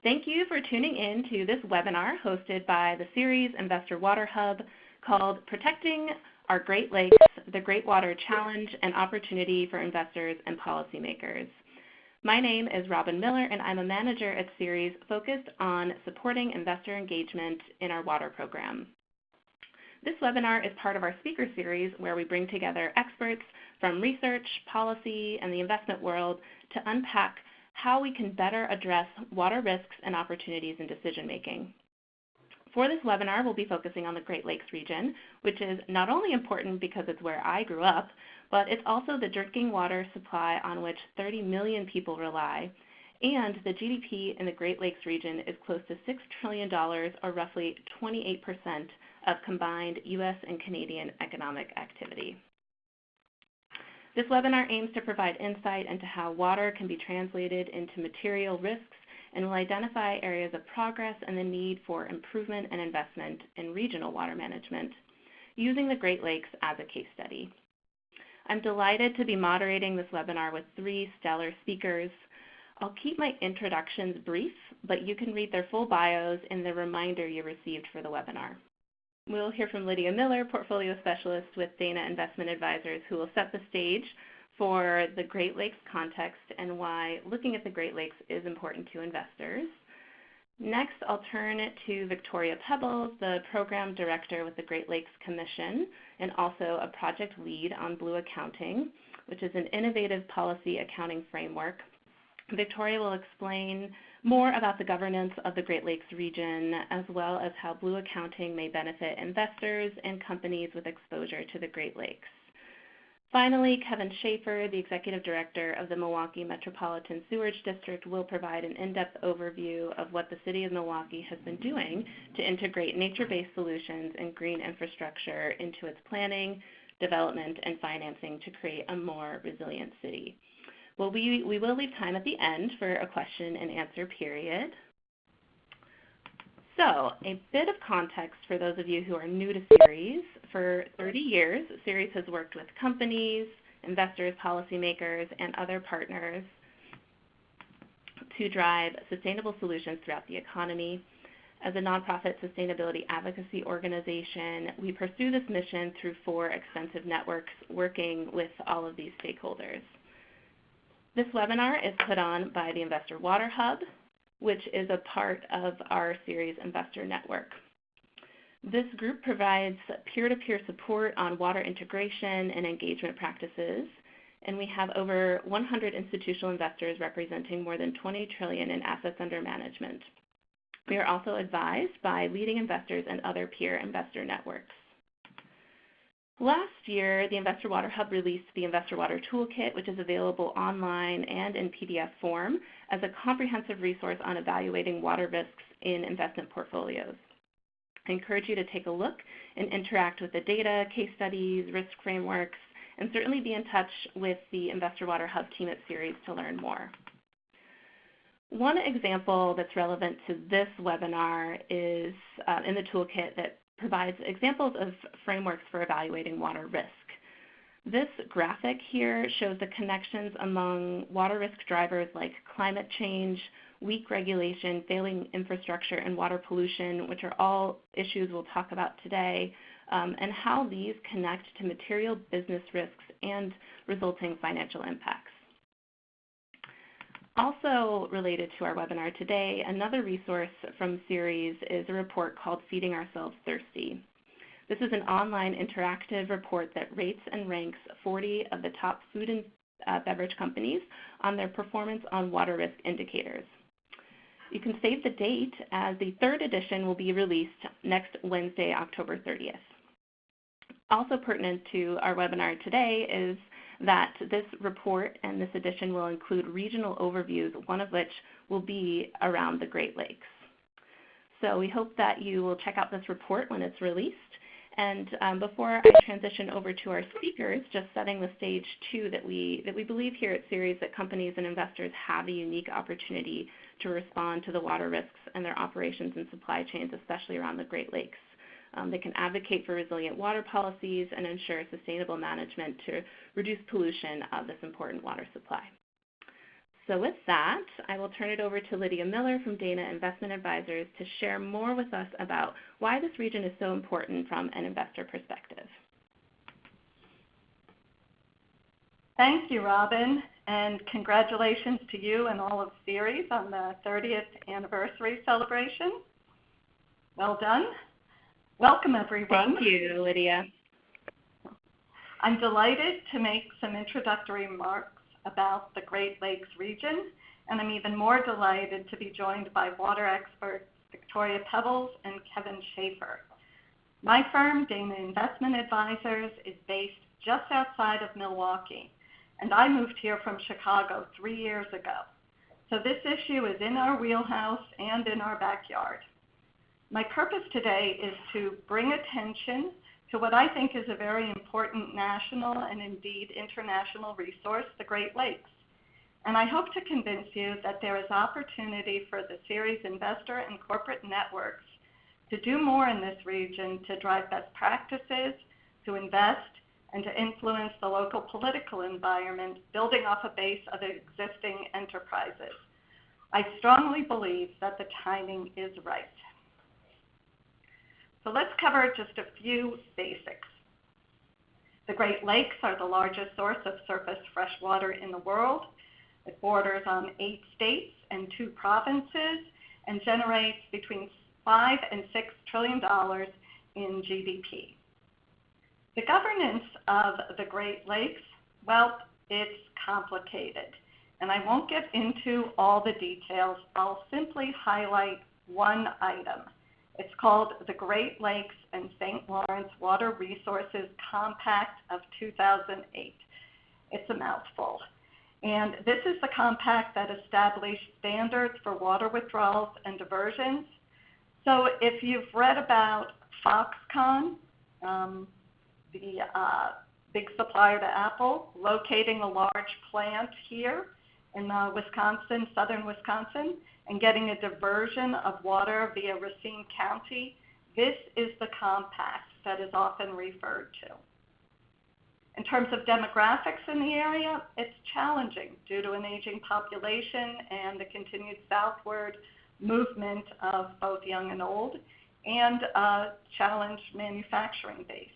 Thank you for tuning in to this webinar hosted by the Ceres Investor Water Hub called Protecting Our Great Lakes, the Great Water Challenge and Opportunity for Investors and Policymakers. My name is Robin Miller, and I'm a manager at Ceres focused on supporting investor engagement in our water program. This webinar is part of our speaker series where we bring together experts from research, policy, and the investment world to unpack how we can better address water risks and opportunities in decision making. For this webinar, we'll be focusing on the Great Lakes region, which is not only important because it's where I grew up, but it's also the drinking water supply on which 30 million people rely, and the GDP in the Great Lakes region is close to $6 trillion, or roughly 28% of combined U.S. and Canadian economic activity. This webinar aims to provide insight into how water can be translated into material risks and will identify areas of progress and the need for improvement and investment in regional water management, using the Great Lakes as a case study. I'm delighted to be moderating this webinar with three stellar speakers. I'll keep my introductions brief, but you can read their full bios in the reminder you received for the webinar. We'll hear from Lydia Miller, Portfolio Specialist with Dana Investment Advisors, who will set the stage for the Great Lakes context and why looking at the Great Lakes is important to investors. Next, I'll turn it to Victoria Pebbles, the Program Director with the Great Lakes Commission and also a project lead on Blue Accounting, which is an innovative policy accounting framework. Victoria will explain more about the governance of the Great Lakes region, as well as how Blue Accounting may benefit investors and companies with exposure to the Great Lakes. Finally, Kevin Schaefer, the Executive Director of the Milwaukee Metropolitan Sewerage District, will provide an in-depth overview of what the City of Milwaukee has been doing to integrate nature-based solutions and green infrastructure into its planning, development, and financing to create a more resilient city. Well, we will leave time at the end for a question and answer period. So, a bit of context for those of you who are new to Ceres. For 30 years, Ceres has worked with companies, investors, policymakers, and other partners to drive sustainable solutions throughout the economy. As a nonprofit sustainability advocacy organization, we pursue this mission through 4 extensive networks working with all of these stakeholders. This webinar is put on by the Investor Water Hub, which is a part of our Ceres Investor Network. This group provides peer-to-peer support on water integration and engagement practices, and we have over 100 institutional investors representing more than $20 trillion in assets under management. We are also advised by leading investors and other peer investor networks. Last year, the Investor Water Hub released the Investor Water Toolkit, which is available online and in PDF form as a comprehensive resource on evaluating water risks in investment portfolios. I encourage you to take a look and interact with the data, case studies, risk frameworks, and certainly be in touch with the Investor Water Hub team at Ceres to learn more. One example that's relevant to this webinar is in the toolkit that provides examples of frameworks for evaluating water risk. This graphic here shows the connections among water risk drivers like climate change, weak regulation, failing infrastructure, and water pollution, which are all issues we'll talk about today, and how these connect to material business risks and resulting financial impacts. Also related to our webinar today, another resource from Ceres is a report called Feeding Ourselves Thirsty. This is an online interactive report that rates and ranks 40 of the top food and beverage companies on their performance on water risk indicators. You can save the date as the 3rd edition will be released next Wednesday, October 30th. Also pertinent to our webinar today is that this report and this edition will include regional overviews, one of which will be around the Great Lakes. So we hope that you will check out this report when it's released. And before I transition over to our speakers, just setting the stage too, that we believe here at Ceres that companies and investors have a unique opportunity to respond to the water risks in their operations and supply chains, especially around the Great Lakes. They can advocate for resilient water policies and ensure sustainable management to reduce pollution of this important water supply. So with that, I will turn it over to Lydia Miller from Dana Investment Advisors to share more with us about why this region is so important from an investor perspective. Thank you, Robin, and congratulations to you and all of Ceres on the 30th anniversary celebration. Well done. Welcome, everyone. Thank you, Lydia. I'm delighted to make some introductory remarks about the Great Lakes region, and I'm even more delighted to be joined by water experts Victoria Pebbles and Kevin Schaefer. My firm, Dana Investment Advisors, is based just outside of Milwaukee, and I moved here from Chicago 3 years ago. So this issue is in our wheelhouse and in our backyard. My purpose today is to bring attention to what I think is a very important national and indeed international resource, the Great Lakes. And I hope to convince you that there is opportunity for the Ceres investor and corporate networks to do more in this region to drive best practices, to invest, and to influence the local political environment, building off a base of existing enterprises. I strongly believe that the timing is right. So let's cover just a few basics. The Great Lakes are the largest source of surface fresh water in the world. It borders on 8 states and 2 provinces and generates between $5 and $6 trillion in GDP. The governance of the Great Lakes, well, it's complicated. And I won't get into all the details. I'll simply highlight one item. It's called the Great Lakes and St. Lawrence Water Resources Compact of 2008. It's a mouthful. And this is the compact that established standards for water withdrawals and diversions. So if you've read about Foxconn, the big supplier to Apple, locating a large plant here in Wisconsin, southern Wisconsin, and getting a diversion of water via Racine County, this is the compact that is often referred to. In terms of demographics in the area, it's challenging due to an aging population and the continued southward movement of both young and old, and a challenged manufacturing base.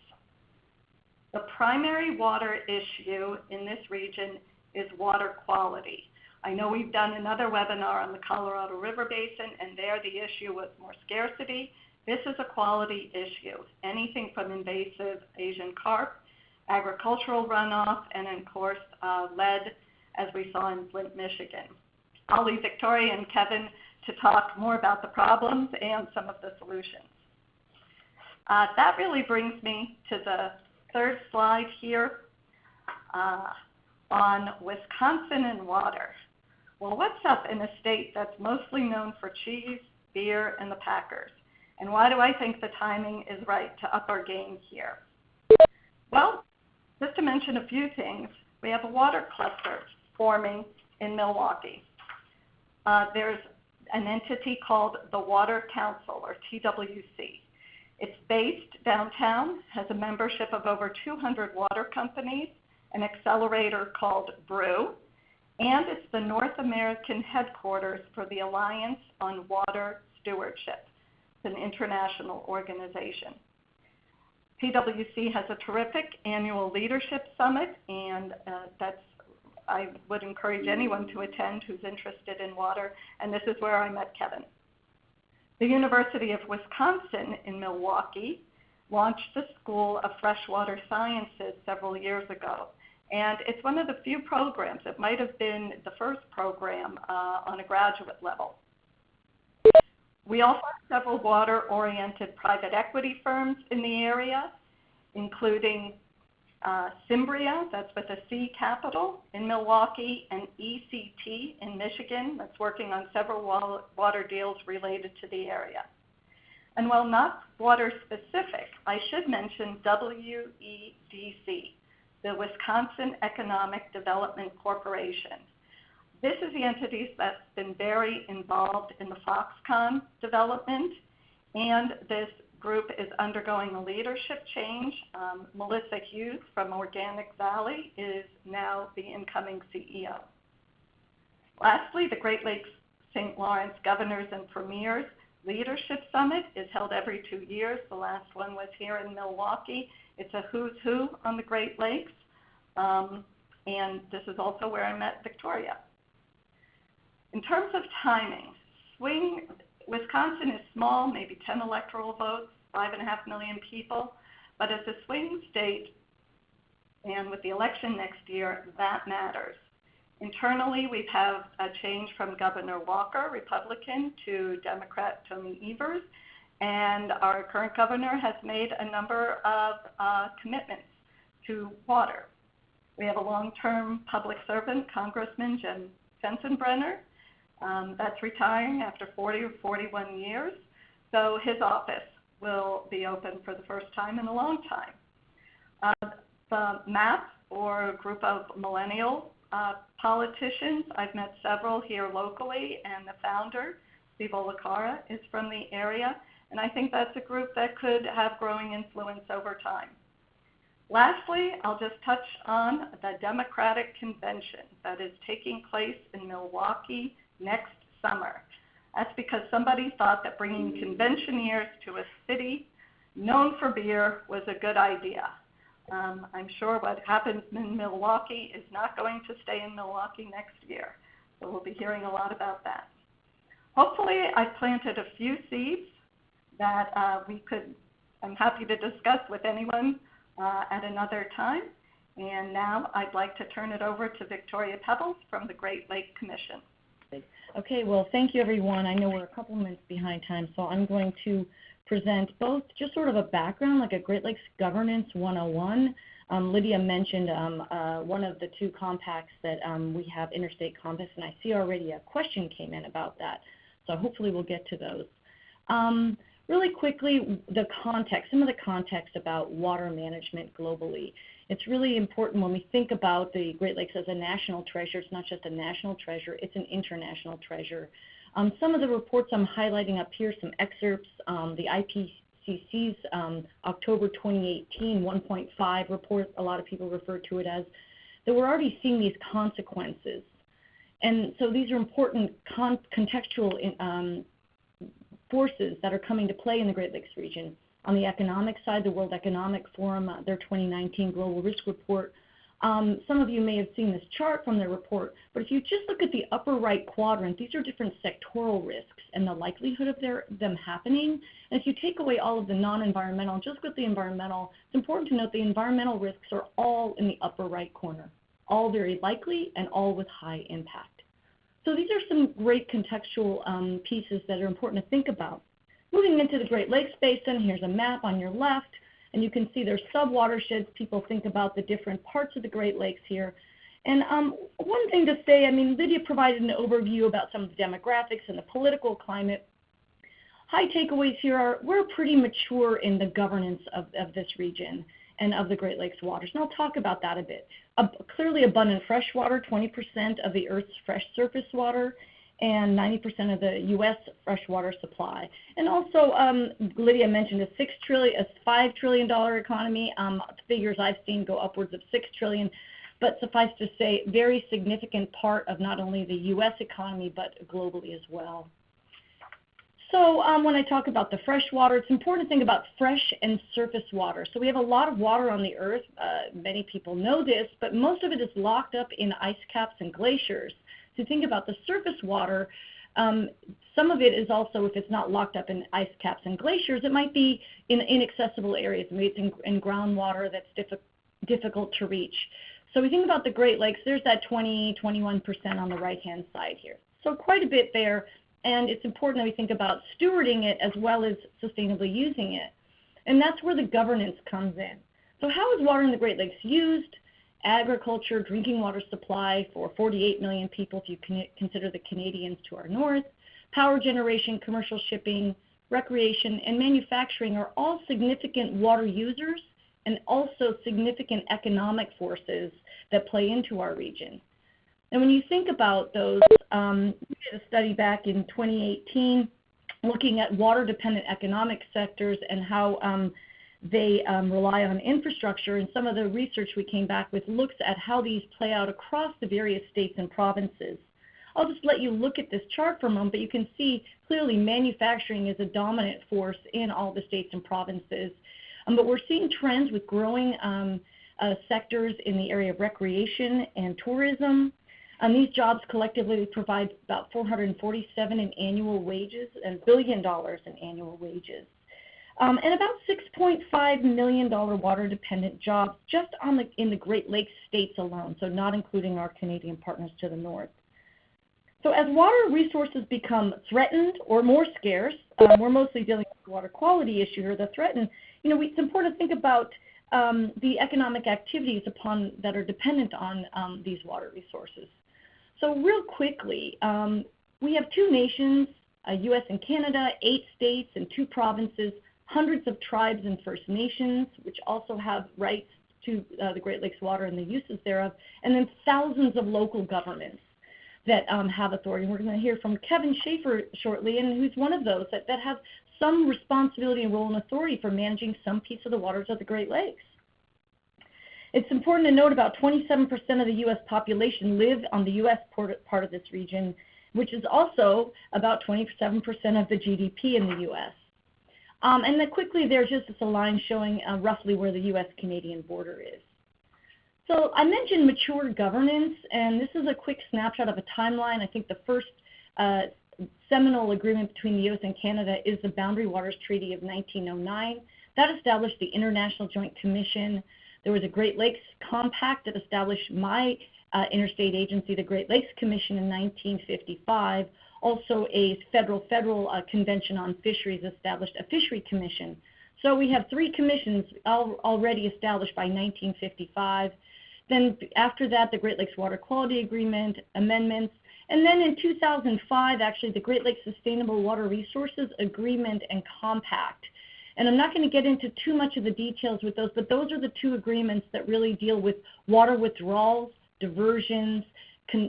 The primary water issue in this region is water quality. I know we've done another webinar on the Colorado River Basin, and there the issue was more scarcity. This is a quality issue. Anything from invasive Asian carp, agricultural runoff, and of course lead, as we saw in Flint, Michigan. I'll leave Victoria and Kevin to talk more about the problems and some of the solutions. That really brings me to the third slide here on Wisconsin and water. Well, what's up in a state that's mostly known for cheese, beer, and the Packers? And why do I think the timing is right to up our game here? Well, just to mention a few things, we have a water cluster forming in Milwaukee. There's an entity called the Water Council, or TWC. It's based downtown, has a membership of over 200 water companies, an accelerator called BREW, and it's the North American headquarters for the Alliance on Water Stewardship. It's an international organization. PwC has a terrific annual leadership summit, and I would encourage anyone to attend who's interested in water, and this is where I met Kevin. The University of Wisconsin in Milwaukee launched the School of Freshwater Sciences several years ago. And it's one of the few programs, it might have been the first program on a graduate level. We also have several water-oriented private equity firms in the area, including Cimbria, that's with a C capital, in Milwaukee, and ECT in Michigan, that's working on several water deals related to the area. And while not water specific, I should mention WEDC, the Wisconsin Economic Development Corporation. This is the entity that's been very involved in the Foxconn development, and this group is undergoing a leadership change. Melissa Hughes from Organic Valley is now the incoming CEO. Lastly, the Great Lakes St. Lawrence Governors and Premiers Leadership Summit is held every 2 years. The last one was here in Milwaukee. It's a who's who on the Great Lakes, and this is also where I met Victoria. In terms of timing, Wisconsin is small, maybe 10 electoral votes, 5.5 million people, but as a swing state, and with the election next year, that matters. Internally, we've had a change from Governor Walker, Republican, to Democrat Tony Evers, and our current governor has made a number of commitments to water. We have a long-term public servant, Congressman Jim Sensenbrenner, that's retiring after 40 or 41 years, so his office will be open for the first time in a long time. The MAP, or group of millennial politicians, I've met several here locally, and the founder, Steve Olacara, is from the area, and I think that's a group that could have growing influence over time. Lastly, I'll just touch on the Democratic Convention that is taking place in Milwaukee next summer. That's because somebody thought that bringing conventioneers to a city known for beer was a good idea. I'm sure what happens in Milwaukee is not going to stay in Milwaukee next year, so we'll be hearing a lot about that. Hopefully, I've planted a few seeds that I'm happy to discuss with anyone at another time. And now I'd like to turn it over to Victoria Pebbles from the Great Lake Commission. Okay, well, thank you, everyone. I know we're a couple minutes behind time, so I'm going to present both just sort of a background, like a Great Lakes Governance 101. Lydia mentioned one of the two compacts that we have, interstate compacts, and I see already a question came in about that, so hopefully we'll get to those. Really quickly, some of the context about water management globally. It's really important when we think about the Great Lakes as a national treasure. It's not just a national treasure, it's an international treasure. Some of the reports I'm highlighting up here, some excerpts, the IPCC's October 2018 1.5 report, a lot of people refer to it as, that we're already seeing these consequences. And so these are important contextual forces that are coming to play in the Great Lakes region. On the economic side, the World Economic Forum, their 2019 Global Risk Report. Some of you may have seen this chart from their report, but if you just look at the upper right quadrant, these are different sectoral risks and the likelihood of them happening. And if you take away all of the non-environmental, just look at the environmental, it's important to note the environmental risks are all in the upper right corner, all very likely and all with high impact. So these are some great contextual pieces that are important to think about. Moving into the Great Lakes Basin, here's a map on your left, and you can see there's sub-watersheds. People think about the different parts of the Great Lakes here. And one thing to say, I mean, Lydia provided an overview about some of the demographics and the political climate. High takeaways here are we're pretty mature in the governance of this region and of the Great Lakes waters, and I'll talk about that a bit. Clearly abundant fresh water, 20% of the Earth's fresh surface water, and 90% of the U.S. freshwater supply. And also, Lydia mentioned a $5 trillion economy. Figures I've seen go upwards of $6 trillion, but suffice to say, very significant part of not only the U.S. economy, but globally as well. So when I talk about the fresh water, it's important to think about fresh and surface water. So we have a lot of water on the Earth. Many people know this, but most of it is locked up in ice caps and glaciers. So think about the surface water, some of it is also, if it's not locked up in ice caps and glaciers, it might be in inaccessible areas. Maybe it's in groundwater that's difficult to reach. So we think about the Great Lakes, there's that 21% on the right-hand side here. So quite a bit there, and it's important that we think about stewarding it as well as sustainably using it. And that's where the governance comes in. So how is water in the Great Lakes used? Agriculture, drinking water supply for 48 million people if you consider the Canadians to our north, power generation, commercial shipping, recreation, and manufacturing are all significant water users and also significant economic forces that play into our region. And when you think about those, we did a study back in 2018 looking at water-dependent economic sectors and how they rely on infrastructure, and some of the research we came back with looks at how these play out across the various states and provinces. I'll just let you look at this chart for a moment, but you can see clearly manufacturing is a dominant force in all the states and provinces. But we're seeing trends with growing sectors in the area of recreation and tourism. These jobs collectively provide about $447 in annual wages and $1 billion in annual wages. And about $6.5 million water-dependent jobs just in the Great Lakes states alone, so not including our Canadian partners to the north. So as water resources become threatened or more scarce, we're mostly dealing with the water quality issue here, the threatened, it's important to think about the economic activities that are dependent on these water resources. So real quickly, we have two nations, U.S. and Canada, 8 states and 2 provinces, hundreds of tribes and First Nations, which also have rights to the Great Lakes water and the uses thereof, and then thousands of local governments that have authority. And we're going to hear from Kevin Schaefer shortly, and who's one of those that have some responsibility and role and authority for managing some piece of the waters of the Great Lakes. It's important to note about 27% of the U.S. population live on the U.S. part of this region, which is also about 27% of the GDP in the U.S. And then quickly, there's just a line showing roughly where the U.S.-Canadian border is. So I mentioned mature governance, and this is a quick snapshot of a timeline. I think the first seminal agreement between the U.S. and Canada is the Boundary Waters Treaty of 1909. That established the International Joint Commission. There was a Great Lakes Compact that established my interstate agency, the Great Lakes Commission, in 1955. Also, a federal convention on fisheries established a fishery commission. So we have 3 commissions already established by 1955. Then after that, the Great Lakes Water Quality Agreement, amendments. And then in 2005, actually, the Great Lakes Sustainable Water Resources Agreement and Compact. And I'm not going to get into too much of the details with those, but those are the 2 agreements that really deal with water withdrawals, diversions,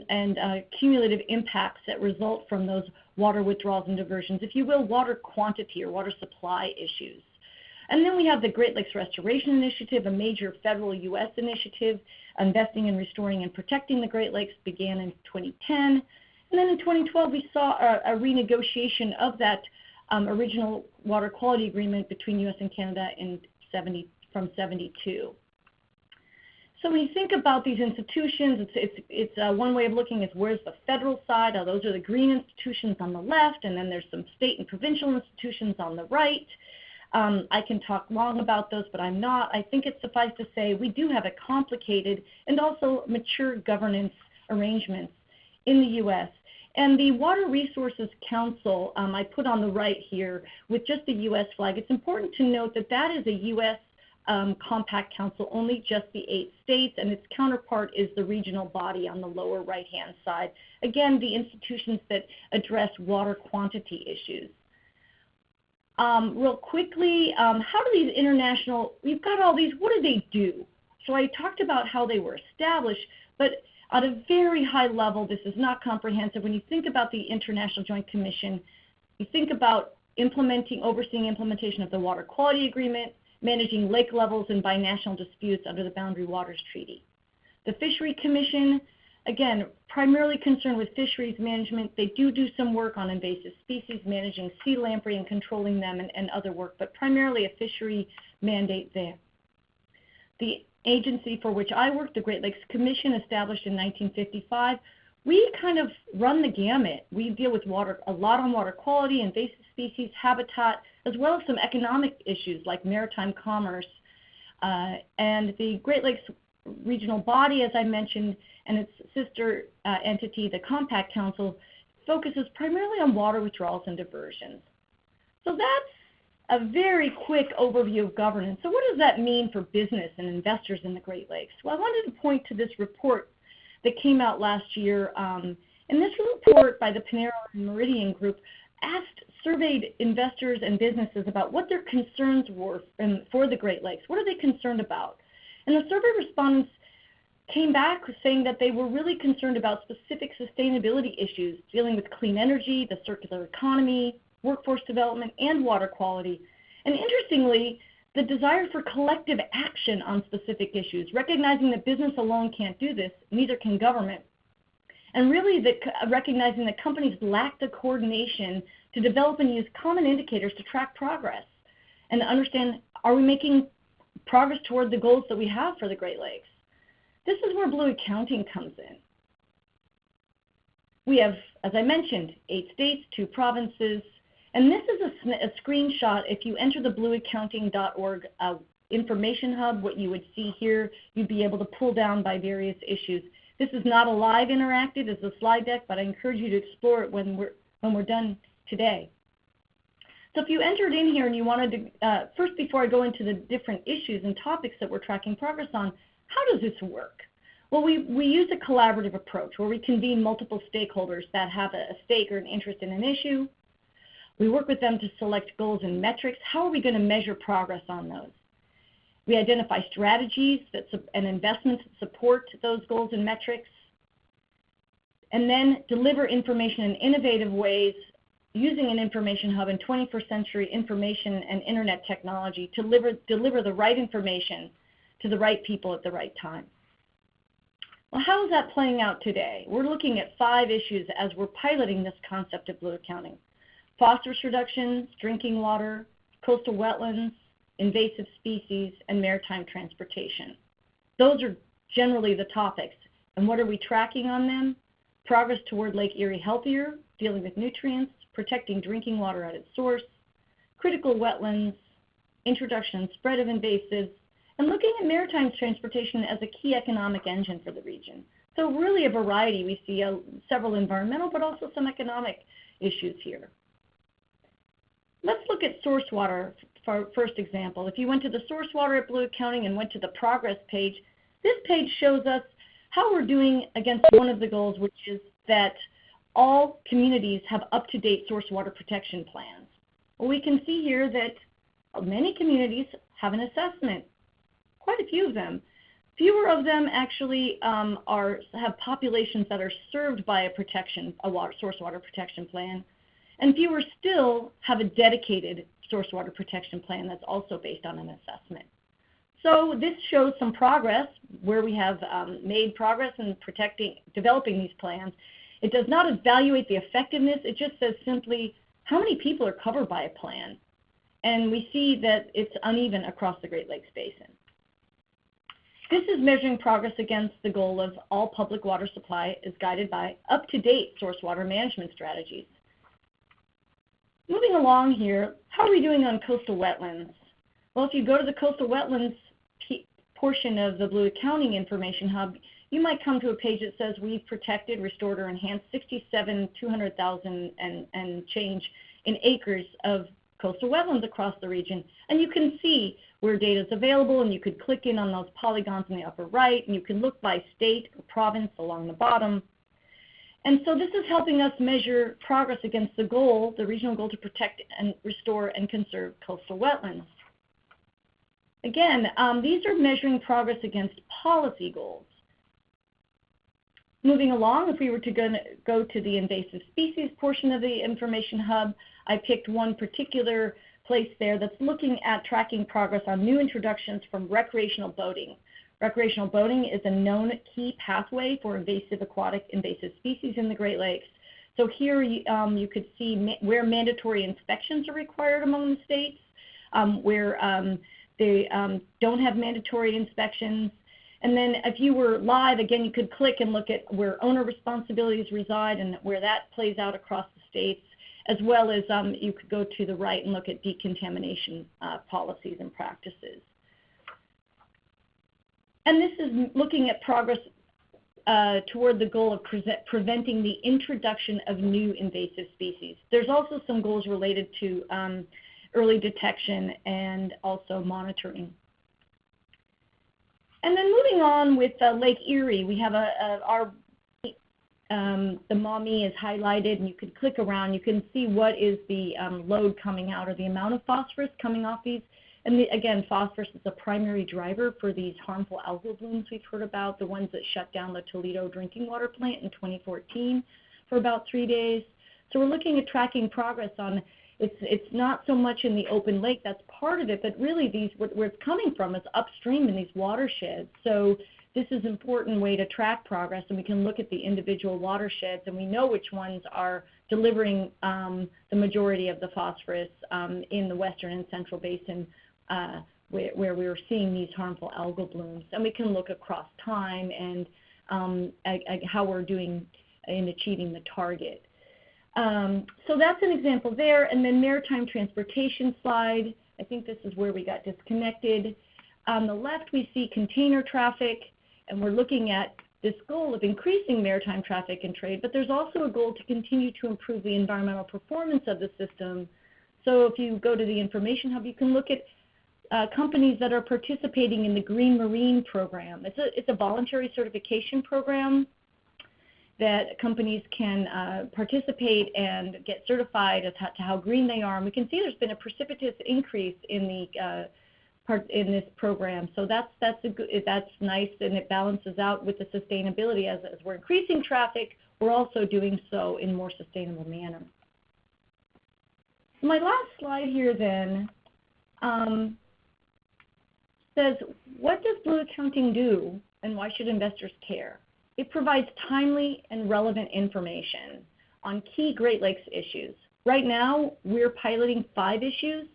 and cumulative impacts that result from those water withdrawals and diversions, if you will, water quantity or water supply issues. And then we have the Great Lakes Restoration Initiative, a major federal U.S. initiative investing in restoring and protecting the Great Lakes, began in 2010. And then in 2012, we saw a renegotiation of that original water quality agreement between U.S. and Canada from 72. So when you think about these institutions, it's one way of looking is where's the federal side. Those are the green institutions on the left, and then there's some state and provincial institutions on the right. I can talk long about those, but I'm not. I think it's suffice to say we do have a complicated and also mature governance arrangements in the U.S. And the Water Resources Council, I put on the right here with just the U.S. flag. It's important to note that that is a U.S. Compact Council, only just the 8 states, and its counterpart is the regional body on the lower right-hand side. Again, the institutions that address water quantity issues. Real quickly, how do these international, you've got all these, what do they do? So I talked about how they were established, but at a very high level, this is not comprehensive. When you think about the International Joint Commission, you think about overseeing implementation of the Water Quality Agreement, managing lake levels and binational disputes under the Boundary Waters Treaty. The Fishery Commission, again, primarily concerned with fisheries management. They do some work on invasive species, managing sea lamprey and controlling them and other work, but primarily a fishery mandate there. The agency for which I work, the Great Lakes Commission, established in 1955, we kind of run the gamut. We deal with water, a lot on water quality, invasive species, habitat, as well as some economic issues like maritime commerce. And the Great Lakes Regional Body, as I mentioned, and its sister entity, the Compact Council, focuses primarily on water withdrawals and diversions. So that's a very quick overview of governance. So what does that mean for business and investors in the Great Lakes? Well, I wanted to point to this report that came out last year. And this report by the Panera and Meridian Group surveyed investors and businesses about what their concerns were for the Great Lakes. What are they concerned about? And the survey respondents came back saying that they were really concerned about specific sustainability issues dealing with clean energy, the circular economy, workforce development, and water quality. And interestingly, the desire for collective action on specific issues, recognizing that business alone can't do this, neither can government. and really recognizing that companies lack the coordination to develop and use common indicators to track progress and to understand, are we making progress toward the goals that we have for the Great Lakes? This is where blue accounting comes in. We have, as I mentioned, 8 states, 2 provinces, and this is a screenshot. If you enter the blueaccounting.org information hub, what you would see here, you'd be able to pull down by various issues. This is not a live interactive, it's a slide deck, but I encourage you to explore it when we're done today. So if you entered in here and you wanted to, first before I go into the different issues and topics that we're tracking progress on, how does this work? Well, we use a collaborative approach where we convene multiple stakeholders that have a stake or an interest in an issue. We work with them to select goals and metrics. How are we going to measure progress on those? We identify strategies and investments that support those goals and metrics, and then deliver information in innovative ways using an information hub and 21st century information and internet technology to deliver the right information to the right people at the right time. Well, how is that playing out today? We're looking at 5 issues as we're piloting this concept of blue accounting: phosphorus reductions, drinking water, coastal wetlands, invasive species, and maritime transportation. Those are generally the topics. And what are we tracking on them? Progress toward Lake Erie healthier, dealing with nutrients, protecting drinking water at its source, critical wetlands, introduction and spread of invasives, and looking at maritime transportation as a key economic engine for the region. So really a variety. We see several environmental, but also some economic issues here. Let's look at source water for first example. If you went to the source water at Blue Accounting and went to the progress page, this page shows us how we're doing against one of the goals, which is that all communities have up-to-date source water protection plans. Well, we can see here that many communities have an assessment, quite a few of them. Fewer of them actually have populations that are served by a source water protection plan, and fewer still have a dedicated source water protection plan that's also based on an assessment. So this shows some progress where we have made progress in developing these plans. It does not evaluate the effectiveness, it just says simply how many people are covered by a plan. And we see that it's uneven across the Great Lakes Basin. This is measuring progress against the goal of all public water supply is guided by up-to-date source water management strategies. Moving along here, how are we doing on coastal wetlands? Well, if you go to the coastal wetlands portion of the Blue Accounting Information Hub, you might come to a page that says we've protected, restored, or enhanced 200,000 and change in acres of coastal wetlands across the region. And you can see where data is available, and you could click in on those polygons in the upper right, and you can look by state or province along the bottom. And so this is helping us measure progress against the goal, the regional goal to protect and restore and conserve coastal wetlands. Again, these are measuring progress against policy goals. Moving along, if we were to go to the invasive species portion of the Information Hub, I picked one particular place there that's looking at tracking progress on new introductions from recreational boating. Recreational boating is a known key pathway for aquatic invasive species in the Great Lakes. So here you could see where mandatory inspections are required among the states, where they don't have mandatory inspections. And then if you were live, again, you could click and look at where owner responsibilities reside and where that plays out across the states, as well as you could go to the right and look at decontamination policies and practices. And this is looking at progress toward the goal of preventing the introduction of new invasive species. There's also some goals related to early detection and also monitoring. And then moving on with Lake Erie, we have the MOMI is highlighted, and you can click around. You can see what is the load coming out, or the amount of phosphorus coming off these. And again, phosphorus is a primary driver for these harmful algal blooms we've heard about, the ones that shut down the Toledo drinking water plant in 2014 for about 3 days. So we're looking at tracking progress on, it's not so much in the open lake, that's part of it, but really where it's coming from is upstream in these watersheds. So this is an important way to track progress, and we can look at the individual watersheds, and we know which ones are delivering the majority of the phosphorus in the western and central basin where we were seeing these harmful algal blooms. And we can look across time and how we're doing in achieving the target. So that's an example there. And then maritime transportation slide. I think this is where we got disconnected. On the left, we see container traffic, and we're looking at this goal of increasing maritime traffic and trade, but there's also a goal to continue to improve the environmental performance of the system. So if you go to the Information Hub, you can look at companies that are participating in the Green Marine program. It's a voluntary certification program that companies can participate and get certified as to how green they are. And we can see there's been a precipitous increase in the in this program. So that's nice, and it balances out with the sustainability. As we're increasing traffic, we're also doing so in a more sustainable manner. My last slide here then says, what does blue accounting do, and why should investors care? It provides timely and relevant information on key Great Lakes issues. Right now, we're piloting 5 issues.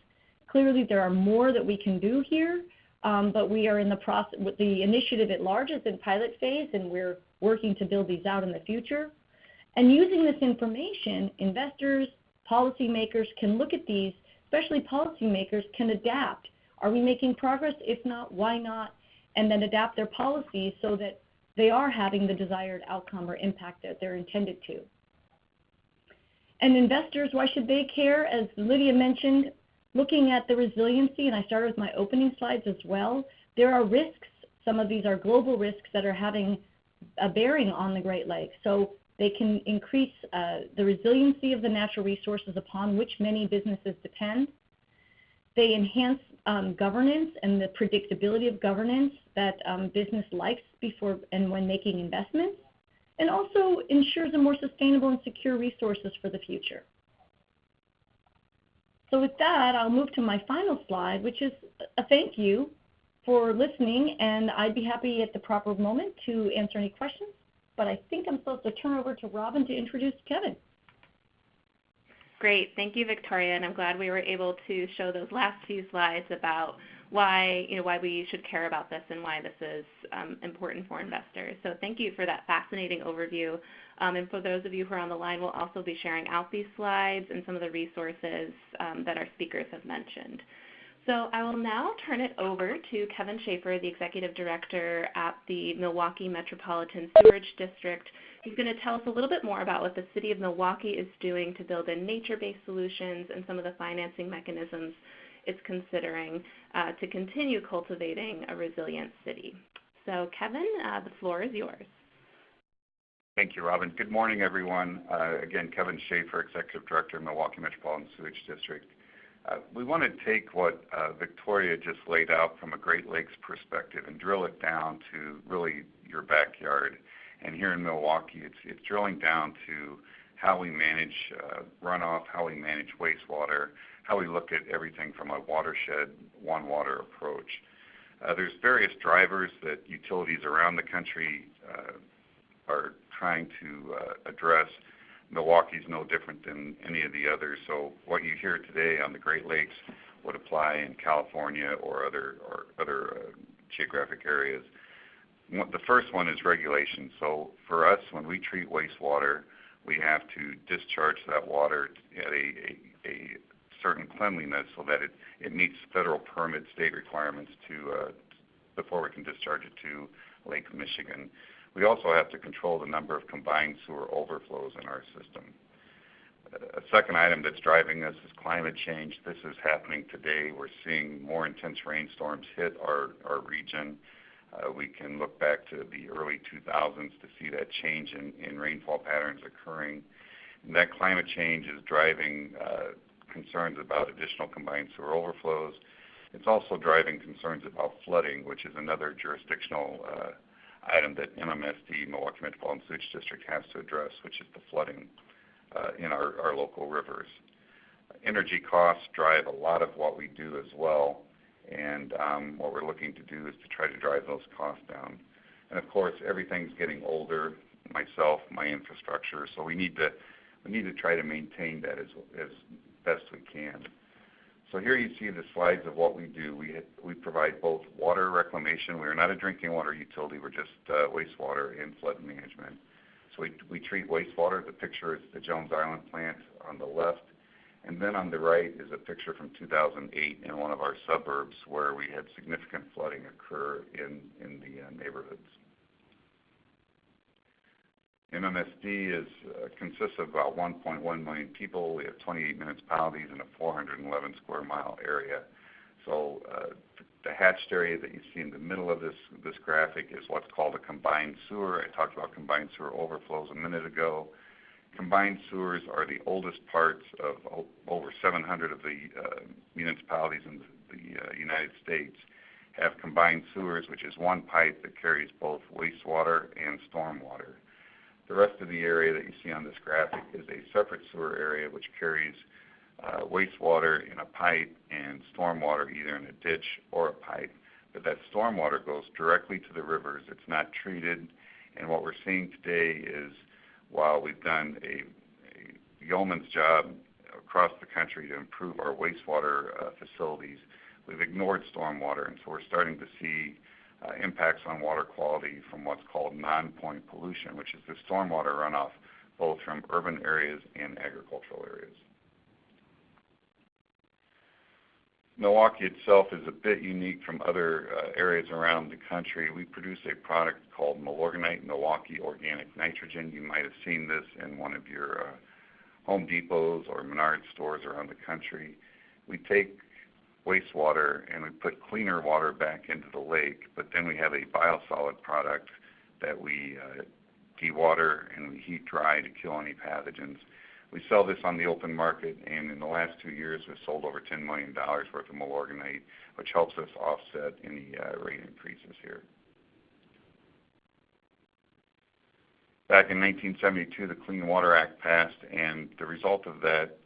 Clearly, there are more that we can do here, but we are in the process. With the initiative at large is in pilot phase, and we're working to build these out in the future. And using this information, investors, policymakers can look at these, especially policymakers can adapt. Are we making progress? If not, why not? And then adapt their policies so that they are having the desired outcome or impact that they're intended to. And investors, why should they care? As Lydia mentioned, looking at the resiliency, and I started with my opening slides as well, there are risks. Some of these are global risks that are having a bearing on the Great Lakes. So they can increase the resiliency of the natural resources upon which many businesses depend. They enhance governance and the predictability of governance that business likes before and when making investments, and also ensures a more sustainable and secure resources for the future. So with that, I'll move to my final slide, which is a thank you for listening, and I'd be happy at the proper moment to answer any questions, but I think I'm supposed to turn over to Robin to introduce Kevin. Great. Thank you, Victoria, and I'm glad we were able to show those last few slides about why we should care about this and why this is important for investors. So thank you for that fascinating overview. And for those of you who are on the line, we'll also be sharing out these slides and some of the resources that our speakers have mentioned. So I will now turn it over to Kevin Schaefer, the Executive Director at the Milwaukee Metropolitan Sewerage District. He's going to tell us a little bit more about what the City of Milwaukee is doing to build in nature-based solutions and some of the financing mechanisms it's considering to continue cultivating a resilient city. So Kevin, the floor is yours. Thank you, Robin. Good morning, everyone. Again, Kevin Schaefer, Executive Director, Milwaukee Metropolitan Sewerage District. We want to take what Victoria just laid out from a Great Lakes perspective and drill it down to really your backyard. And here in Milwaukee, it's drilling down to how we manage runoff, how we manage wastewater, how we look at everything from a watershed, one water approach. There's various drivers that utilities around the country are trying to address. Milwaukee's no different than any of the others. So what you hear today on the Great Lakes would apply in California or other geographic areas. The first one is regulation. So for us, when we treat wastewater, we have to discharge that water at a certain cleanliness so that it meets federal permit state requirements before we can discharge it to Lake Michigan. We also have to control the number of combined sewer overflows in our system. A second item that's driving us is climate change. This is happening today. We're seeing more intense rainstorms hit our region. We can look back to the early 2000s to see that change in rainfall patterns occurring. And that climate change is driving concerns about additional combined sewer overflows. It's also driving concerns about flooding, which is another jurisdictional item that MMSD, Milwaukee Metropolitan Sewerage District, has to address, which is the flooding in our local rivers. Energy costs drive a lot of what we do as well, and what we're looking to do is to try to drive those costs down. And of course, everything's getting older, myself, my infrastructure, so we need to try to maintain that as best we can. So here you see the slides of what we do. We provide both water reclamation. We are not a drinking water utility. We're just wastewater and flood management. So we treat wastewater. The picture is the Jones Island plant on the left. And then on the right is a picture from 2008 in one of our suburbs where we had significant flooding occur in the neighborhoods. MMSD consists of about 1.1 million people. We have 28 municipalities in a 411 square mile area. So the hatched area that you see in the middle of this graphic is what's called a combined sewer. I talked about combined sewer overflows a minute ago. Combined sewers are the oldest parts of over 700 of the municipalities in the United States have combined sewers, which is one pipe that carries both wastewater and stormwater. The rest of the area that you see on this graphic is a separate sewer area which carries wastewater in a pipe and stormwater either in a ditch or a pipe. But that stormwater goes directly to the rivers. It's not treated. And what we're seeing today is while we've done a yeoman's job across the country to improve our wastewater facilities, we've ignored stormwater. And so we're starting to see impacts on water quality from what's called non-point pollution, which is the stormwater runoff both from urban areas and agricultural areas. Milwaukee itself is a bit unique from other areas around the country. We produce a product called Milorganite, Milwaukee Organic Nitrogen. You might have seen this in one of your Home Depots or Menards stores around the country. We take wastewater and we put cleaner water back into the lake, but then we have a biosolid product that we dewater and we heat dry to kill any pathogens. We sell this on the open market, and in the last 2 years we've sold over $10 million worth of Milorganite, which helps us offset any rate increases here. Back in 1972, the Clean Water Act passed, and the result of that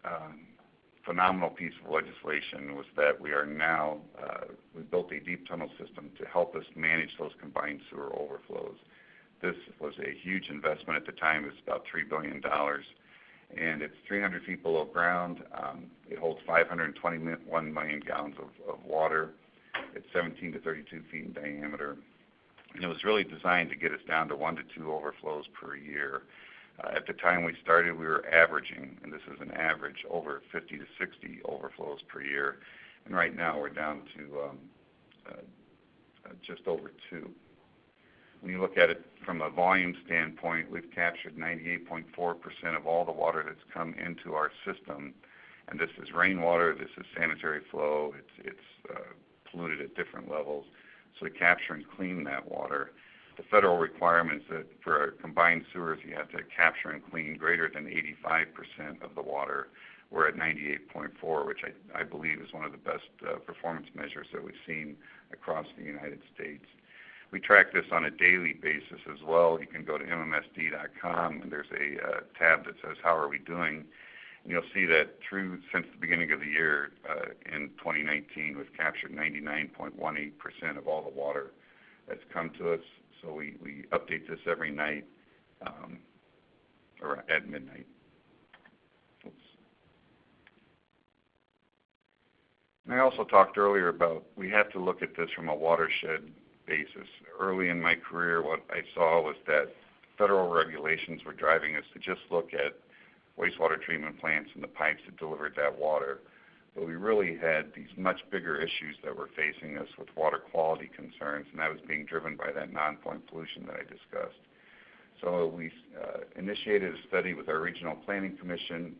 phenomenal piece of legislation was that we are now, we built a deep tunnel system to help us manage those combined sewer overflows. This was a huge investment at the time. It was about $3 billion, and it's 300 feet below ground. It holds 521 million gallons of water. It's 17 to 32 feet in diameter, and it was really designed to get us down to 1 to 2 overflows per year. At the time we started, we were averaging, and this is an average, over 50 to 60 overflows per year. And right now we're down to just over 2. When you look at it from a volume standpoint, we've captured 98.4% of all the water that's come into our system. And this is rainwater, this is sanitary flow, it's polluted at different levels. So we capture and clean that water. The federal requirements that for combined sewers you have to capture and clean greater than 85% of the water. We're at 98.4, which I believe is one of the best performance measures that we've seen across the United States. We track this on a daily basis as well. You can go to MMSD.com, and there's a tab that says, how are we doing? And you'll see that since the beginning of the year in 2019, we've captured 99.18% of all the water that's come to us. So we update this every night or at midnight. Oops. And I also talked earlier about we have to look at this from a watershed basis. Early in my career, what I saw was that federal regulations were driving us to just look at wastewater treatment plants and the pipes that delivered that water. But we really had these much bigger issues that were facing us with water quality concerns, and that was being driven by that non-point pollution that I discussed. So we initiated a study with our Regional Planning Commission.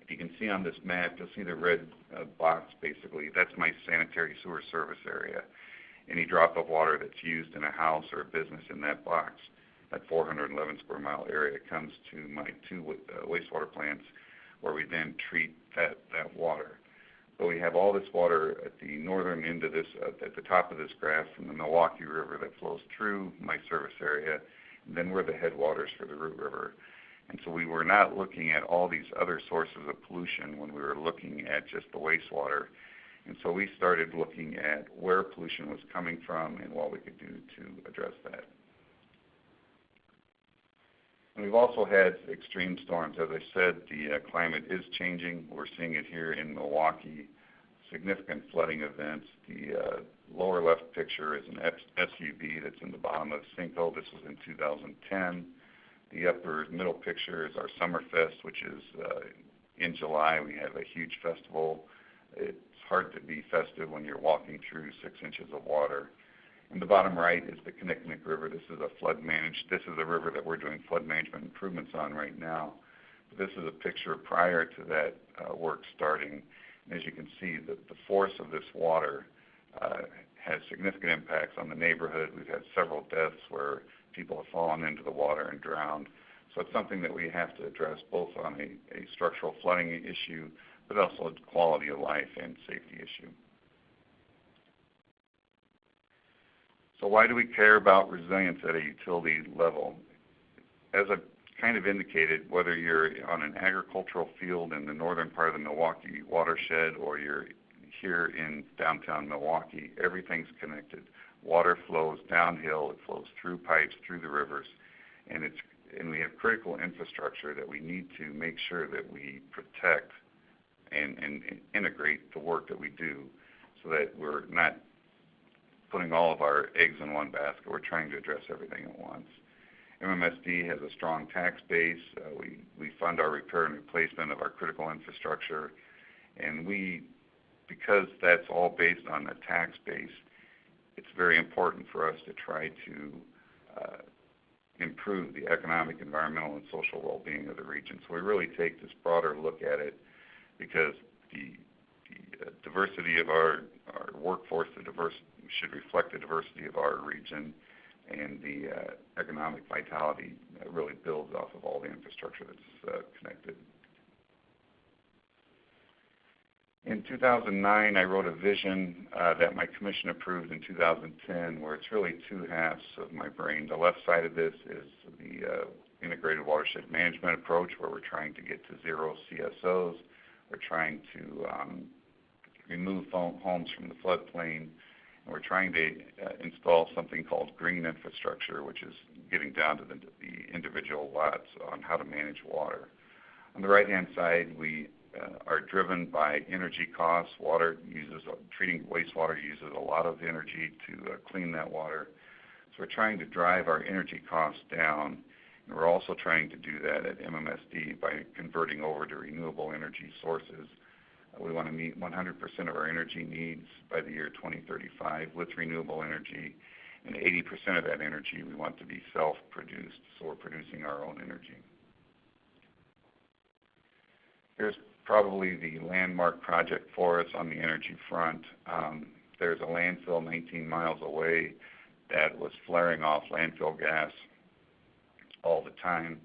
If you can see on this map, you'll see the red box basically. That's my sanitary sewer service area. Any drop of water that's used in a house or a business in that box, that 411 square mile area, comes to my 2 wastewater plants where we then treat that water. So we have all this water at the northern end of this, at the top of this graph from the Milwaukee River that flows through my service area, and then we're the headwaters for the Root River. And so we were not looking at all these other sources of pollution when we were looking at just the wastewater. And so we started looking at where pollution was coming from and what we could do to address that. And we've also had extreme storms. As I said, the climate is changing. We're seeing it here in Milwaukee, significant flooding events. The lower left picture is an SUV that's in the bottom of the sinkhole. This was in 2010. The upper middle picture is our Summerfest, which is in July. We have a huge festival. It's hard to be festive when you're walking through 6 inches of water. In the bottom right is the Kinnickinnic River. This is a river that we're doing flood management improvements on right now. But this is a picture prior to that work starting. And as you can see, the force of this water has significant impacts on the neighborhood. We've had several deaths where people have fallen into the water and drowned. So it's something that we have to address both on a structural flooding issue, but also a quality of life and safety issue. So why do we care about resilience at a utility level? As I've kind of indicated, whether you're on an agricultural field in the northern part of the Milwaukee watershed or you're here in downtown Milwaukee, everything's connected. Water flows downhill, it flows through pipes, through the rivers, and we have critical infrastructure that we need to make sure that we protect and integrate the work that we do so that we're not putting all of our eggs in one basket. We're trying to address everything at once. MMSD has a strong tax base. We fund our repair and replacement of our critical infrastructure, and because that's all based on a tax base, it's very important for us to try to improve the economic, environmental, and social well-being of the region. So we really take this broader look at it because the diversity of our workforce, should reflect the diversity of our region, and the economic vitality really builds off of all the infrastructure that's connected. In 2009, I wrote a vision that my commission approved in 2010, where it's really two halves of my brain. The left side of this is the integrated watershed management approach, where we're trying to get to zero CSOs. We're trying to remove homes from the floodplain. And we're trying to install something called green infrastructure, which is getting down to the individual lots on how to manage water. On the right-hand side, we are driven by energy costs. Treating wastewater uses a lot of energy to clean that water. So we're trying to drive our energy costs down, and we're also trying to do that at MMSD by converting over to renewable energy sources. We want to meet 100% of our energy needs by the year 2035 with renewable energy, and 80% of that energy we want to be self-produced, so we're producing our own energy. Here's probably the landmark project for us on the energy front. There's a landfill 19 miles away that was flaring off landfill gas all the time.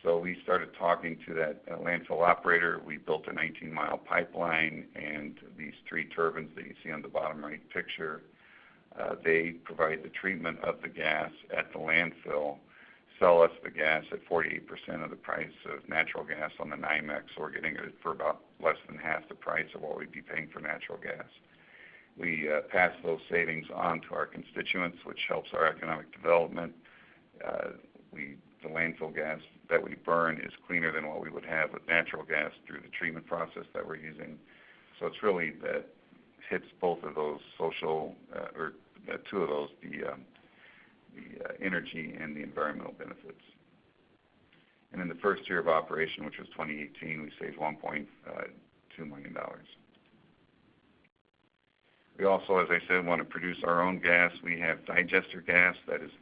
So we started talking to that landfill operator. We built a 19-mile pipeline, and these 3 turbines that you see on the bottom right picture, they provide the treatment of the gas at the landfill, sell us the gas at 48% of the price of natural gas on the NYMEX, so we're getting it for about less than half the price of what we'd be paying for natural gas. We pass those savings on to our constituents, which helps our economic development. The landfill gas that we burn is cleaner than what we would have with natural gas through the treatment process that we're using. So it's really that hits both of those social, or two of those, the energy and the environmental benefits. And in the first year of operation, which was 2018, we saved $1.2 million. We also, as I said, want to produce our own gas. We have digester gas that is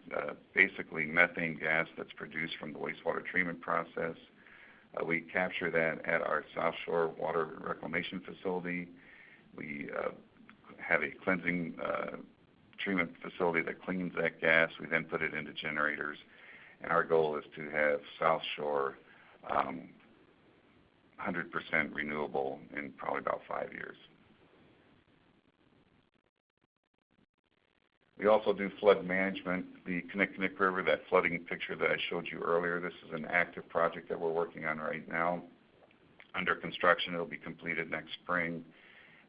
basically methane gas that's produced from the wastewater treatment process. We capture that at our South Shore Water Reclamation Facility. We have a cleansing treatment facility that cleans that gas. We then put it into generators. And our goal is to have South Shore 100% renewable in probably about 5 years. We also do flood management. The Kinnickinnic River, that flooding picture that I showed you earlier, this is an active project that we're working on right now. Under construction, it'll be completed next spring.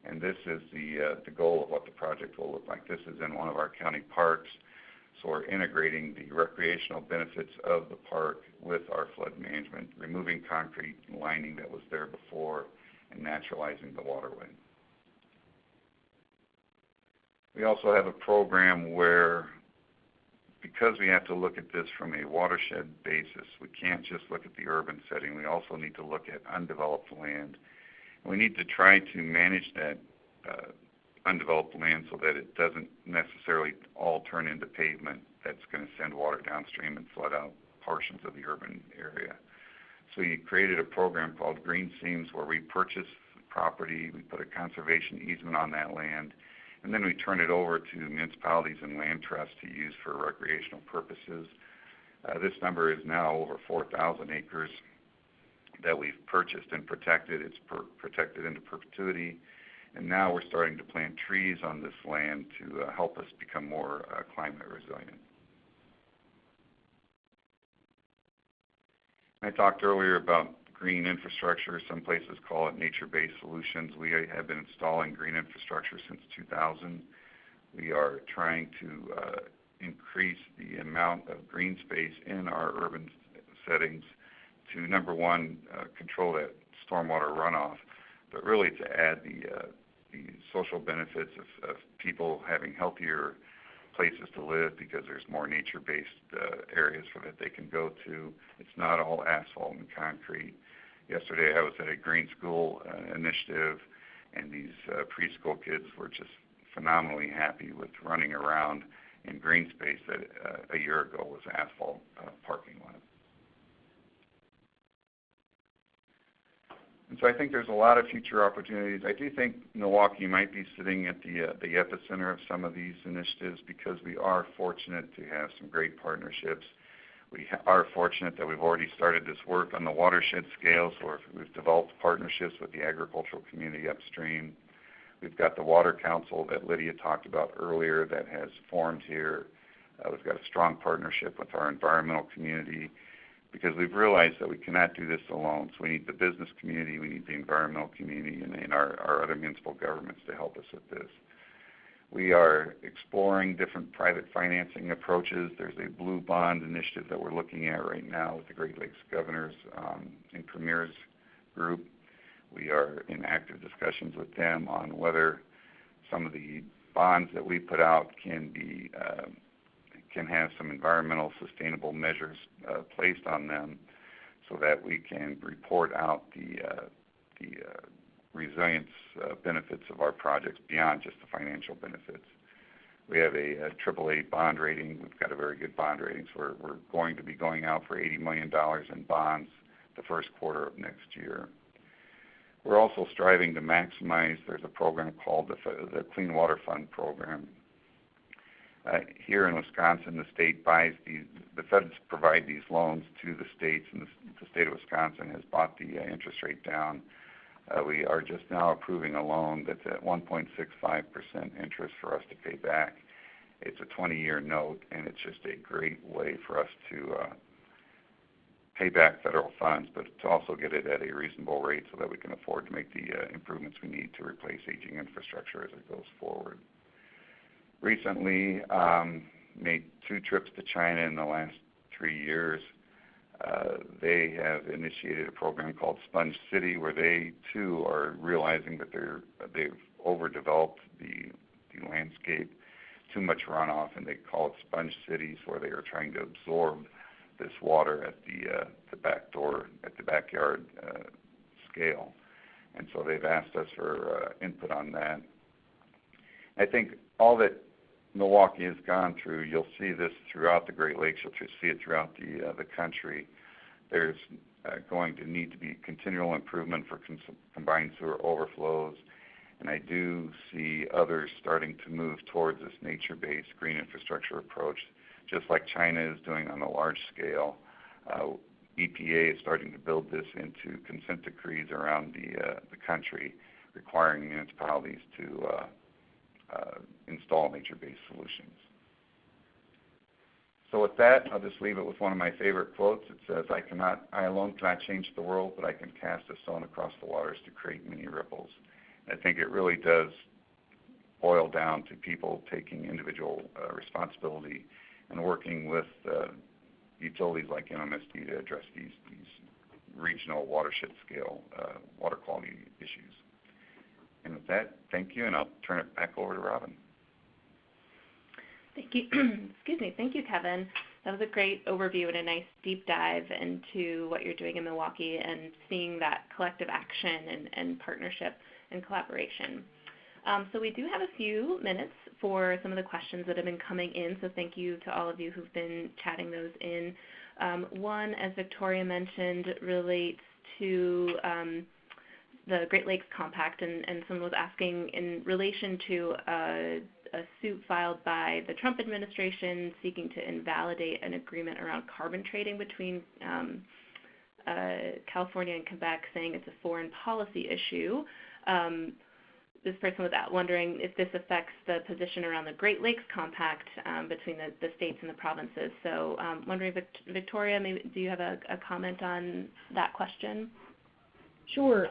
And this is the goal of what the project will look like. This is in one of our county parks. So we're integrating the recreational benefits of the park with our flood management, removing concrete lining that was there before, and naturalizing the waterway. We also have a program where, because we have to look at this from a watershed basis, we can't just look at the urban setting. We also need to look at undeveloped land. And we need to try to manage that undeveloped land so that it doesn't necessarily all turn into pavement that's going to send water downstream and flood out portions of the urban area. So we created a program called Greenseams where we purchase property, we put a conservation easement on that land, and then we turn it over to municipalities and land trusts to use for recreational purposes. This number is now over 4,000 acres that we've purchased and protected. It's protected into perpetuity. And now we're starting to plant trees on this land to help us become more climate resilient. I talked earlier about green infrastructure. Some places call it nature-based solutions. We have been installing green infrastructure since 2000. We are trying to increase the amount of green space in our urban settings to, number one, control that stormwater runoff, but really to add the social benefits of people having healthier places to live because there's more nature-based areas that they can go to. It's not all asphalt and concrete. Yesterday I was at a green school initiative, and these preschool kids were just phenomenally happy with running around in green space that a year ago was asphalt parking lot. And so I think there's a lot of future opportunities. I do think Milwaukee might be sitting at the epicenter of some of these initiatives because we are fortunate to have some great partnerships. We are fortunate that we've already started this work on the watershed scale, so we've developed partnerships with the agricultural community upstream. We've got the Water Council that Lydia talked about earlier that has formed here. We've got a strong partnership with our environmental community, because we've realized that we cannot do this alone. So we need the business community, we need the environmental community, and our other municipal governments to help us with this. We are exploring different private financing approaches. There's a blue bond initiative that we're looking at right now with the Great Lakes Governors and Premier's group. We are in active discussions with them on whether some of the bonds that we put out can have some environmental sustainable measures placed on them so that we can report out the resilience benefits of our projects beyond just the financial benefits. We have a AAA bond rating. We've got a very good bond rating, so we're going to be going out for $80 million in bonds the first quarter of next year. We're also striving to maximize, there's a program called the Clean Water Fund program. Here in Wisconsin, the state buys the feds provide these loans to the states, and the state of Wisconsin has brought the interest rate down. We are just now approving a loan that's at 1.65% interest for us to pay back. It's a 20-year note, and it's just a great way for us to pay back federal funds, but to also get it at a reasonable rate so that we can afford to make the improvements we need to replace aging infrastructure as it goes forward. Recently, made 2 trips to China in the last 3 years. They have initiated a program called Sponge City, where they too are realizing that they've overdeveloped the landscape, too much runoff, and they call it Sponge Cities, where they are trying to absorb this water at the back door, at the backyard scale. And so they've asked us for input on that. I think all that Milwaukee has gone through, you'll see this throughout the Great Lakes, you'll see it throughout the country. There's going to need to be continual improvement for combined sewer overflows, and I do see others starting to move towards this nature-based green infrastructure approach, just like China is doing on a large scale. EPA is starting to build this into consent decrees around the country, requiring municipalities to install nature-based solutions. So with that, I'll just leave it with one of my favorite quotes. It says, I alone cannot change the world, but I can cast a stone across the waters to create many ripples. And I think it really does boil down to people taking individual responsibility and working with utilities like MMSD to address these regional watershed scale water quality issues. And with that, thank you, and I'll turn it back over to Robin. Thank you. Excuse me. Thank you, Kevin. That was a great overview and a nice deep dive into what you're doing in Milwaukee and seeing that collective action and partnership and collaboration. So we do have a few minutes for some of the questions that have been coming in, so thank you to all of you who've been chatting those in. One, as Victoria mentioned, relates to the Great Lakes Compact, and someone was asking in relation to a suit filed by the Trump administration seeking to invalidate an agreement around carbon trading between California and Quebec, saying it's a foreign policy issue. This person was wondering if this affects the position around the Great Lakes Compact between the states and the provinces. So wondering, Victoria, maybe do you have a comment on that question? Sure.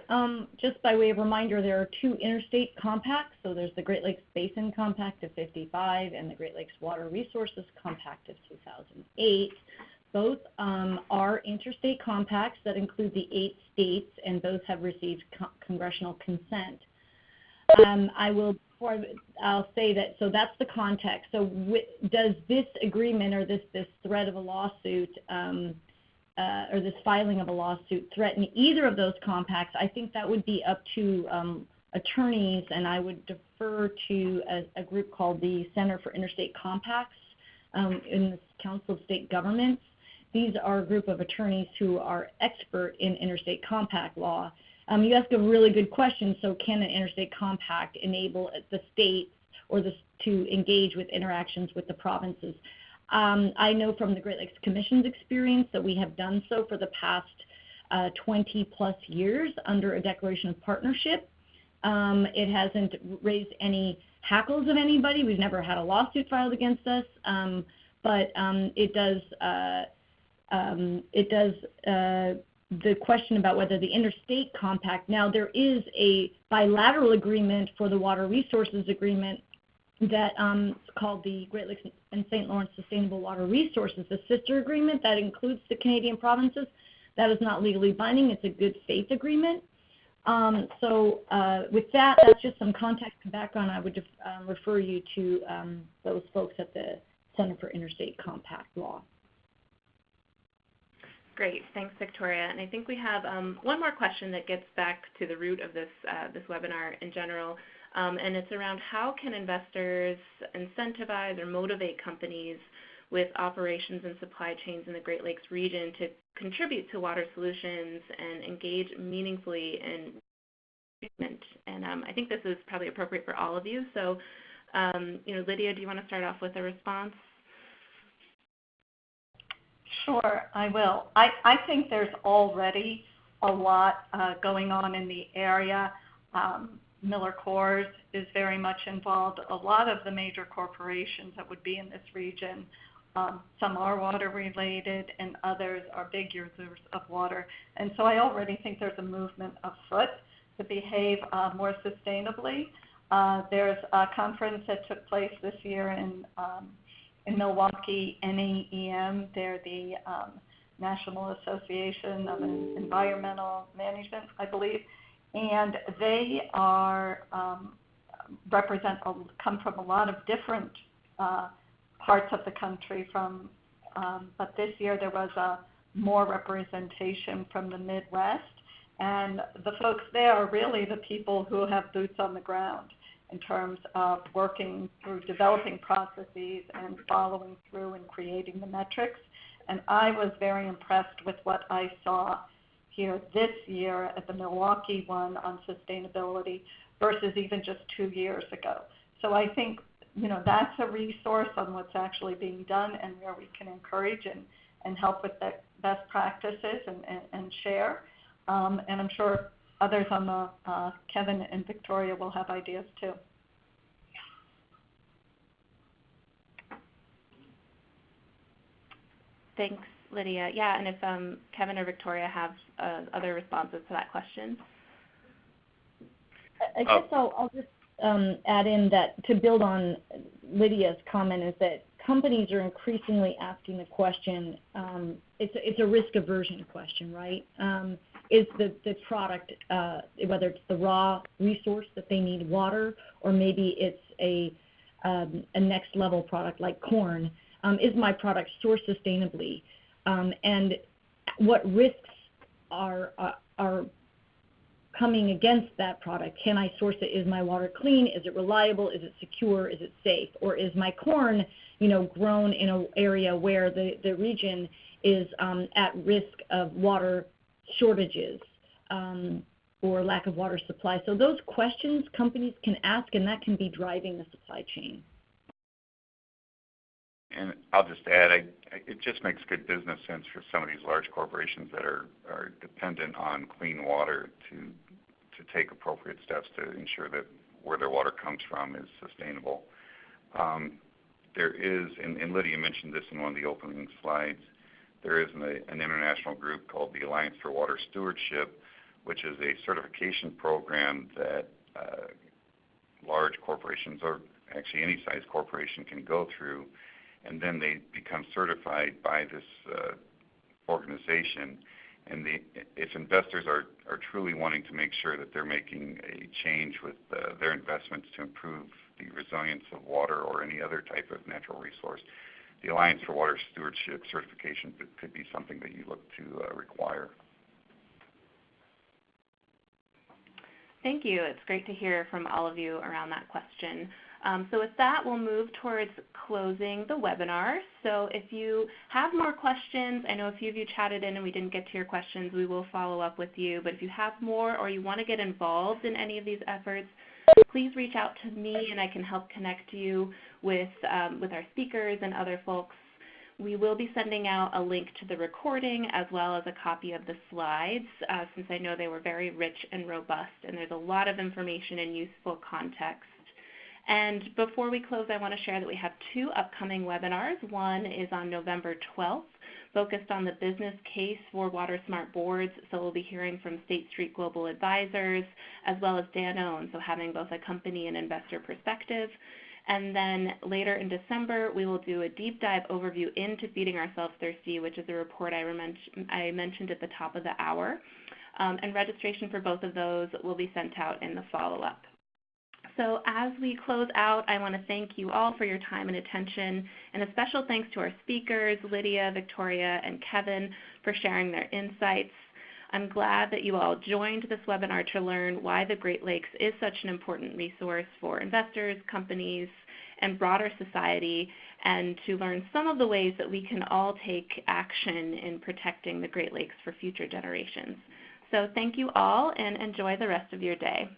Just by way of reminder, there are two interstate compacts. So there's the Great Lakes Basin Compact of '55 and the Great Lakes Water Resources Compact of 2008. Both are interstate compacts that include the 8 states, and both have received congressional consent. I'll say that, so that's the context. So does this agreement or this threat of a lawsuit or this filing of a lawsuit threaten either of those compacts? I think that would be up to attorneys, and I would defer to a group called the Center for Interstate Compacts in the Council of State Governments. These are a group of attorneys who are expert in interstate compact law. You ask a really good question. So can an interstate compact enable the states or to engage with interactions with the provinces? I know from the Great Lakes Commission's experience that we have done so for the past 20 plus years under a declaration of partnership. It hasn't raised any hackles of anybody. We've never had a lawsuit filed against us, but it does the question about whether the interstate compact, now there is a bilateral agreement for the water resources agreement that is called the Great Lakes and St. Lawrence Sustainable Water Resources, the sister agreement that includes the Canadian provinces. That is not legally binding. It's a good faith agreement. With that, that's just some context and background. I would refer you to those folks at the Center for Interstate Compact Law. Great, thanks, Victoria. And I think we have one more question that gets back to the root of this webinar in general, and it's around how can investors incentivize or motivate companies with operations and supply chains in the Great Lakes region to contribute to water solutions and engage meaningfully in treatment. And I think this is probably appropriate for all of you. So, Lydia, do you want to start off with a response? Sure, I will. I think there's already a lot going on in the area. Miller Coors is very much involved. A lot of the major corporations that would be in this region, some are water related and others are big users of water. And so I already think there's a movement afoot to behave more sustainably. There's a conference that took place this year in Milwaukee, NAEM. They're the National Association of Environmental Management, I believe, and they are come from a lot of different parts of the country. But this year there was more representation from the Midwest, and the folks there are really the people who have boots on the ground in terms of working through developing processes and following through and creating the metrics. And I was very impressed with what I saw here this year at the Milwaukee one on sustainability versus even just 2 years ago. So I think, that's a resource on what's actually being done and where we can encourage and help with the best practices and share. And I'm sure others on the Kevin and Victoria will have ideas too. Thanks, Lydia. Yeah, and if Kevin or Victoria have other responses to that question. I guess I'll just add in that to build on Lydia's comment is that companies are increasingly asking the question, it's a risk aversion question, right? Is the product, whether it's the raw resource that they need, water, or maybe it's a next level product like corn, is my product sourced sustainably? And what risks are coming against that product? Can I source it? Is my water clean? Is it reliable? Is it secure? Is it safe? Or is my corn, grown in an area where the region is at risk of water shortages or lack of water supply? So those questions companies can ask, and that can be driving the supply chain. And I'll just add, it just makes good business sense for some of these large corporations that are dependent on clean water to take appropriate steps to ensure that where their water comes from is sustainable. There is, and Lydia mentioned this in one of the opening slides, there is an international group called the Alliance for Water Stewardship, which is a certification program that large corporations, or actually any size corporation, can go through, and then they become certified by this organization. And if investors are truly wanting to make sure that they're making a change with their investments to improve the resilience of water or any other type of natural resource, the Alliance for Water Stewardship certification could be something that you look to require. Thank you. It's great to hear from all of you around that question. So with that, we'll move towards closing the webinar. So if you have more questions, I know a few of you chatted in and we didn't get to your questions, we will follow up with you. But if you have more or you want to get involved in any of these efforts, please reach out to me and I can help connect you with our speakers and other folks. We will be sending out a link to the recording as well as a copy of the slides, since I know they were very rich and robust, and there's a lot of information and useful context. And before we close, I want to share that we have 2 upcoming webinars. One is on November 12th, focused on the business case for water smart boards. So we'll be hearing from State Street Global Advisors as well as Dan Owen, so having both a company and investor perspective. And then later in December, we will do a deep dive overview into Feeding Ourselves Thirsty, which is a report I mentioned at the top of the hour. And registration for both of those will be sent out in the follow-up. So as we close out, I want to thank you all for your time and attention, and a special thanks to our speakers, Lydia, Victoria, and Kevin, for sharing their insights. I'm glad that you all joined this webinar to learn why the Great Lakes is such an important resource for investors, companies, and broader society, and to learn some of the ways that we can all take action in protecting the Great Lakes for future generations. So thank you all, and enjoy the rest of your day.